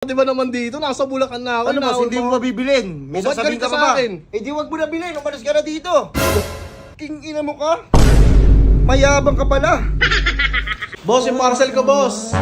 Di ba naman dito? Nasa Bulacan na ako. Ano boss, hindi mo mabibilin? May ba't sasabihin galit ka ka pa sa ba? akin? Eh di wag mo na bilhin, umalis ka na dito. King ina mo ka? Mayabang ka pala. Boss, yung parcel ko, boss.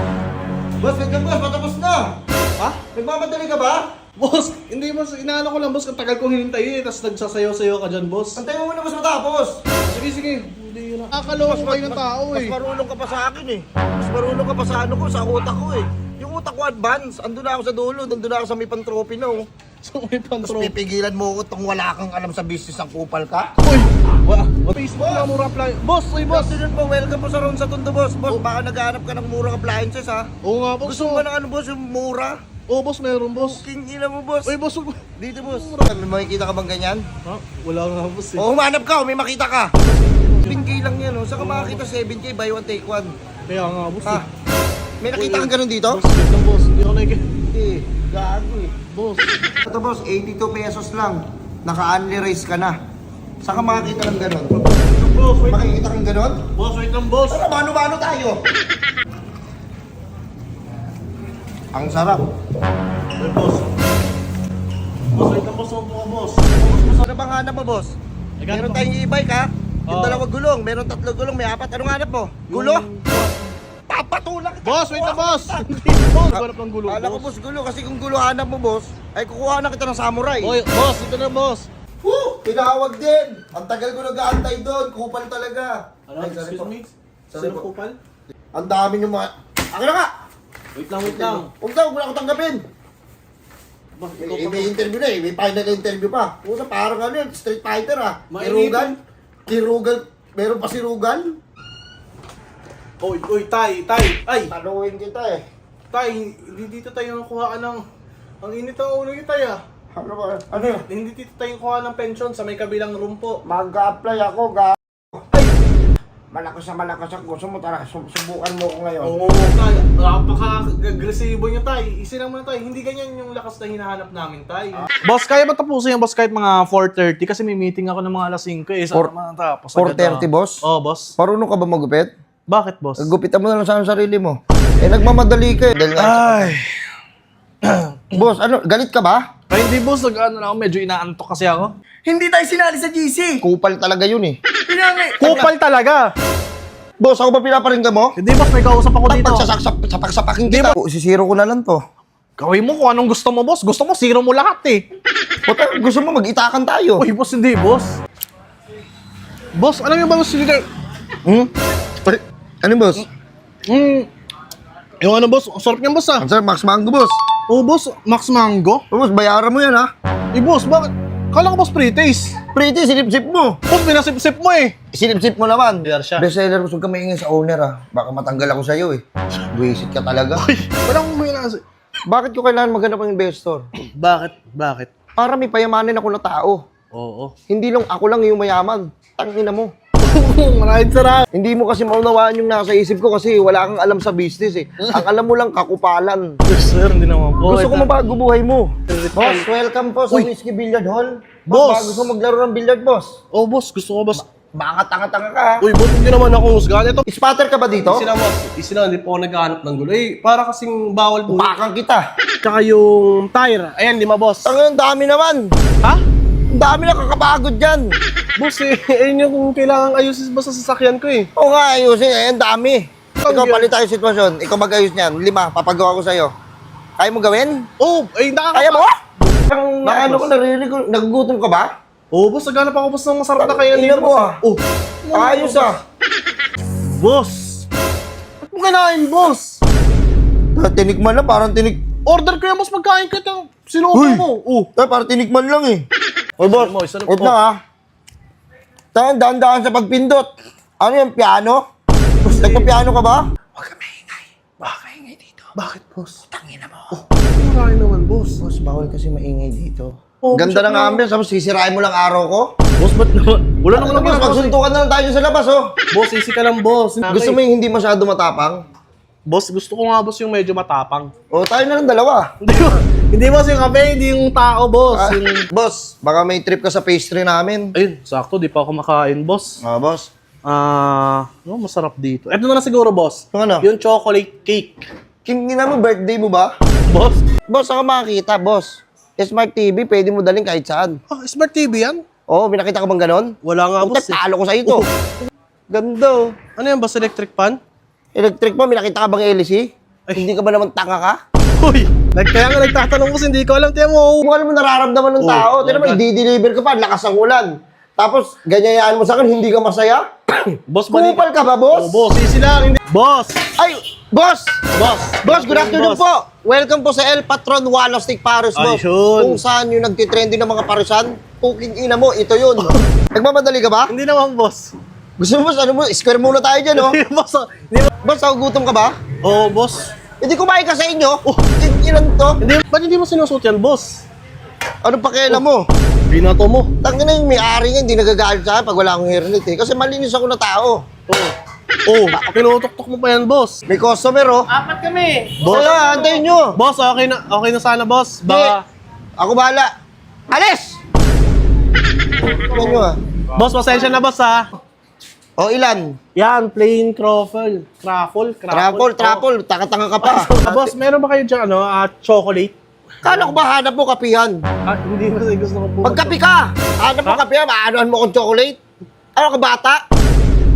Boss, wait lang boss, matapos na. Ha? Nagmamadali ka ba? Boss, hindi boss. Inaano ko lang, boss. Ang tagal kong hinintay eh. Tapos nagsasayaw-sayaw ka dyan, boss. Antay mo muna boss matapos. Sige, sige. Hindi yun. Nakakalokas kayo ng tao eh. Mas marunong ka pa sa akin eh. Mas marunong ka pa sa ano ko, sa utak ko eh. Yung utak ko advance, andun na ako sa dulo, andun na ako sa may pantrophy na oh. So may Tapos pantro. pipigilan mo ko itong wala kang alam sa business ang kupal ka. Uy! Facebook na mura apply. Boss, uy, boss. Boss, po, welcome po sa round sa Tondo boss. Boss, baka naghahanap ka ng murang appliances ha. Oo nga, boss. Gusto mo ba ng ano boss, yung mura? Oo, boss, meron, boss. King ina mo boss. Uy, boss. Dito boss. May makikita ka bang ganyan? Ha? Wala nga, boss eh. O humanap ka, may makita ka. 7K lang yan oh. Saan ka makakita 7K, buy one take one? Kaya nga, boss Ha? eh. May nakita kang ganun dito? Boss, wait lang, boss. Hindi ako nakikita. Hindi, gago eh. Boss. Ito boss, 82 pesos lang. Naka-unli raise ka na. Saan ka makakita ng ganun? Boss, wait lang. Makikita kang ganun? Boss, wait lang, boss. Tara, mano-mano tayo. Ang sarap. Uy, boss. Boss, wait lang, boss. Huwag mo ka, boss. Boss, Ano bang hanap mo boss? Naghanap Meron ako. tayong e-bike ha? Yung Oo. 2 gulong, meron 3 gulong, may 4. Anong hanap mo? Gulo? Papatulak kita! Boss, wait lang, boss. Hindi, boss. Naghanap ng gulo, Kala ko boss gulo kasi kung gulo hanap mo boss, ay kukuha na kita ng samurai. Oy, boss, ito na, boss. Woo! Tinawag din! Ang tagal ko nag-aantay doon, kupal talaga. Ano, Ay, sorry excuse po. me? Sorry Sino po. kupal? Ang dami yung mga... Ako na nga! Wait lang, wait lang. Huwag na, huwag mo na ako tanggapin. Boss, ikaw May, pa. may interview na eh, may final interview pa. Pusa, parang ano yun, Street Fighter ah. Mainitin. Kirugan. Kirugan. Meron pa si Rugal. Oy, tay. Ay, Taluin kita eh. tay, hindi dito tayo kuhaan ng... Ang init ang ulo niyo, tay ah. Ano ba? Ano yun? Hindi dito tayo kuha ng pension sa may kabilang room po. Mag-a-apply ako, malakas na malakas ako. Gusto mo, tara, subukan mo ko ngayon. Oo, tay. Napaka-agresibo niyo, tay. Isin naman, tay. Hindi ganyan yung lakas na hinahanap namin, tay. Boss, kaya ba tapusin yung boss kahit mga 4:30? Kasi may meeting ako ng mga alas 5 eh. Sana matapos agad, 4:30 boss? Oo, boss. Marunong ka ba magupit? Bakit, boss? Gupitan mo na lang sa sarili mo. Eh, nagmamadali ka eh. Ay. Boss, ano, galit ka ba? Ay, hindi, boss. Nag-ano na ako. Medyo inaantok kasi ako. Hindi tayo sinali sa GC. Kupal talaga yun eh. Kupal talaga. Boss, ako ba pinaparinggan mo? Hindi, boss. May kausap ako dito. Sapagsapakin kita. Sisiro ko na lang to. Gawin mo kung anong gusto mo, boss. Gusto mo, zero mo lahat eh. Puta, gusto mo mag-itakan tayo. Uy, boss, hindi, boss. Boss, alam niyo ba, boss, hindi Ano boss? yung ano, boss, ang sarap niyan, boss, ah. Ang sarap, Max Mango boss. Oh, boss, Max Mango. Oh, boss, bayaran mo yan ha. Eh, boss, bakit? Kala ko, boss, pre-taste. Pretty, sinip-sip mo. Boss, pinasip-sip mo eh. Sinip-sip mo naman. Biyar siya. Bestseller, gusto ka maingay sa owner ha. Baka matanggal ako sa'yo eh. Buwisit ka talaga. Uy, walang may nasa... Bakit ko kailangan maghanap ng investor? Bakit? Bakit? Para may payamanin ako na tao. Oo. Hindi lang ako lang yung mayaman. Tangina mo. Maraming sarap. Hindi mo kasi maunawaan yung nasa isip ko kasi wala kang alam sa business eh. Ang alam mo lang kakupalan. Sir, hindi naman po. Gusto ko mabago buhay mo. Boss, welcome po sa Whiskey Billiard Hall. Boss! Boss, gusto maglaro ng billiard, boss? Oh, boss, gusto ko, boss. Baka tanga-tanga ka ha. Uy, boss, hindi naman ako husgahan. Ito, Spatter ka ba dito? Isina, boss. Isina, hindi po ako naghahanap ng gulo. Eh, para kasing bawal po. Upakan kita. Tsaka yung tire. Ayan, 5, boss. Tanga, ang dami naman. Ha? Ang dami na kakapagod dyan. Boss, eh, ayun yung kung kailangan ayusin boss sa sasakyan ko eh. Oo nga, ayusin. Eh, ang dami. Ikaw, Ang- palit tayo sitwasyon. Ikaw mag-ayos niyan. 5, papagawa ko sa'yo. Kaya mo gawin? Oh, ay, Kaya mo? Ang Bakit, ano ko, boss? naririnig ko, nagugutom ka ba? Oh, boss, naghanap ako boss ng masarap na kaya Tingnan mo, ah. Oh, Ayos ah. boss. Ba't mo kinain, boss? Tinikman na, parang Order ko yan, boss, magkain ka ng sinubo Uy! mo. Oh. Parang tinikman lang eh. Oy, boss. Mo, isa na- Wait lang ha. Tanga, dahan-dahan sa pagpindot. Ano yung piano? Nagpa-piano ka ba? Bakit, boss? Tangina mo. Oh, marami naman, boss. Boss, bawal kasi maingay dito. Oh, Ganda boss, ng ambience, tapos sisirain mo lang araw ko. Boss, ba't naman? Wala naman Ano, boss, naman, boss. magsuntukan na lang tayo sa labas, oh. Boss, easy ka lang, boss. Gusto mo yung hindi masyado matapang? Boss, gusto ko nga, boss, yung medyo matapang. O, tayo na lang dalawa. Hindi, boss, yung kape, hindi yung tao, boss. Ah, Yung... boss, baka may trip ka sa pastry namin. Ayun, sakto, di pa ako makain, boss. Boss. No, masarap dito. Eto na lang siguro, boss. Yung ano? Yung chocolate cake. King, mo birthday mo ba? Boss, Boss, ako makakita, boss. Smart TV, pwede mo daling kahit saan. Ah, Smart TV yan? Oo, may nakita ka bang ganon? Wala nga, Puta, boss. talo ko sa ito. Ganda, oh. Ano yan, boss? Electric fan? Electric mo, may nakita ka bang LC? Hindi ka ba naman tanga ka? Uy! Kaya nga nagtatanong, boss, hindi ko alam. Tiyan mo. Kung alam mo nararamdaman ng tao, tinan mo, i-deliver ka pa, lakas ang ulan. Tapos, ganyayaan mo sa akin, hindi ka masaya? Boss, Kupal ka ba, boss? Oh, boss, easy lang. Hindi. Boss! Ay, boss! Boss! Boss, good afternoon Boss. po. Welcome po sa El Patron Walo Stick Paros, boss. Ayun. Kung saan yung nagtitrending ng mga parusan, puking ina mo, ito yun. Nagmamadali ka ba? Hindi naman, boss. Gusto mo, boss, ano mo, square muna tayo dyan, oh. Hindi, boss. Hindi, Boss, gutom ka ba? oh, boss. Hindi kumain ka sa inyo. Ilan to? Hindi, ba't hindi mo sinusuot yan, boss? Ano pakialam mo? Binato mo. Tangin na yung may-ari nga, hindi nagagalit sa akin pag wala akong hairnet eh. Kasi malinis ako na tao. Oh, pinutok-tok mo pa yan, boss. May customer, oh. Apat kami. Boss. Kaya, antayin nyo. Boss, okay na sana, boss. Baka, Ako bahala. Alis! Tingnan nyo, ah. boss, pasensya na, boss, ha? O, ilan? Yan, plain truffle. Truffle? Trapple. Taka-tanga ka pa. Ah, boss, meron ba kayo dyan, chocolate? Kala ko ba hanap mo kapihan? Ah, hindi mo gusto ko po. Magkapi ka! Hanap mo kapihan, maanohan mo kong chocolate? Ano ka bata?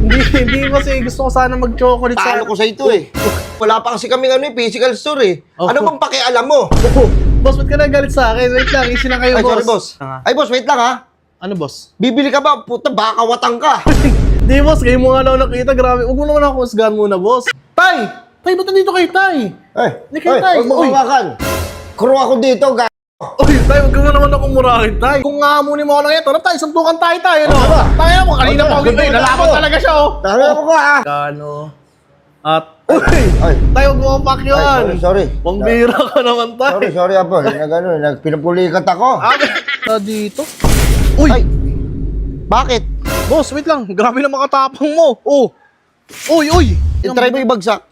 Hindi kasi gusto ko sana mag-chocolate Talo ko sa ito eh. Wala pa kasi kami physical store eh. Oh. Ano bang pakialam mo? Oh, boss, ba't ka nagalit sa akin? Wait lang, easy lang kayo, Ay, boss. sorry boss. Ay boss, wait lang ha. Ano, boss? Bibili ka ba? Puta, baka watang ka. Hindi, boss, kayo mo nga lang nakita. Grabe. Huwag mo naman ako kusgahan muna, boss. Tay! Tay, ba't nandito kayo, tay? Ay, Hindi kayo tayo. huwag mo Uy. hawakan. Crew ako dito, Uy, tay, huwag ka mo naman ako murahin, tay. Kung nga muna mo ako ng ito, na tay, suntukan tayo, no? Ano ba? Tayo mo, kanina Ano pa ba? ako. Ay, Ganun nalaman ako. talaga siya, oh. Tama mo ko ha. Gano? At, uy! Ay, Tay, huwag mo mapak ay, yan. sorry. Pambira ka naman, tay. Sorry Apo. Nagpinapulikat ako. Dito. Uy! Ay, bakit? Boss, wait lang. Grabe na makatapang mo. Oh. Uy! I-try mo ibagsak.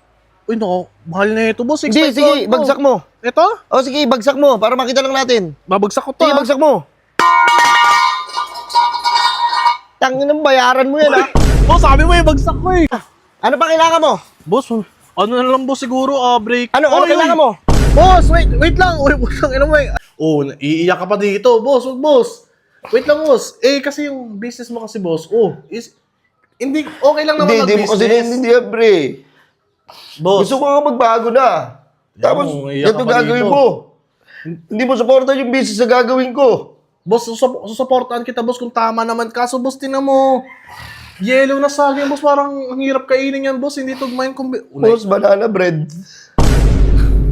Uy, no. Mahal na ito, boss. Sige, sige, bagsak mo. Ito? O sige, bagsak mo para makita lang natin. Babagsak ko to, Sige, ha? bagsak mo. Tangin ng bayaran mo yan ha. Boss, sabi mo bagsak ko, eh. Ano pa kailangan mo? Boss, ano na lang, boss, siguro, break. Ano Oy, kailangan oy. mo? Boss, wait lang. Uy, boss, ang ina mo, eh. Oh, iiyak ka pa dito. Boss, wag, boss. Wait lang, boss. Kasi yung business mo kasi, boss, hindi, okay lang naman Hindi mo kasi mag-business. naiintindihan, pre. Boss, Gusto ko nga magbago na. Tapos, mo, iyak ito ka pa gagawin dito. mo. Hindi mo supportan yung business na gagawin ko. boss, susuportahan kita, boss, kung tama naman. Kaso, boss, tinan mo. Yellow na saging, boss. Parang ang hirap kainin yan, boss. Hindi tugmayin kung... Boss, banana bread.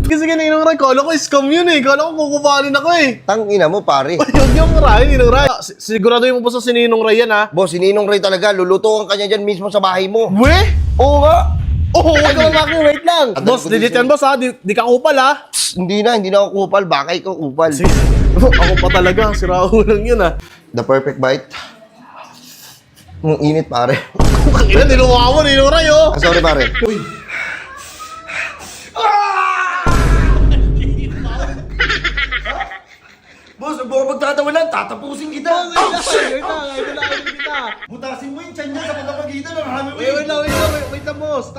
Kasi kaninang ray, kala ko scam yun, eh. Kala ko kukupanin ako, eh. Tangina mo, pare. Huwag yung ray, ninong ray. Siguraduhin mo po sa sininong ray yan, ha? Boss, sininong Ray talaga. Lulutuan ka niya dyan mismo sa bahay mo. We? Oo nga. Oh, wag ka lang wait lang. Boss, delete yan, boss, ha? Di ka kupal, ha? Psst, hindi na ako kupal. Baka ikaw kupal. Sige. Ako pa talaga, sirao lang yun, ha? The perfect bite. Ang init, pare. Ang ina, niluwa mo, ninong ray, oh. Sorry, pare. Uy. Boss, huwag mo magtatawanan. Tatapusin kita. Wait lang, kita. Butasin mo yung tiyan niya sa pagkapagitan ng Wait lang, boss.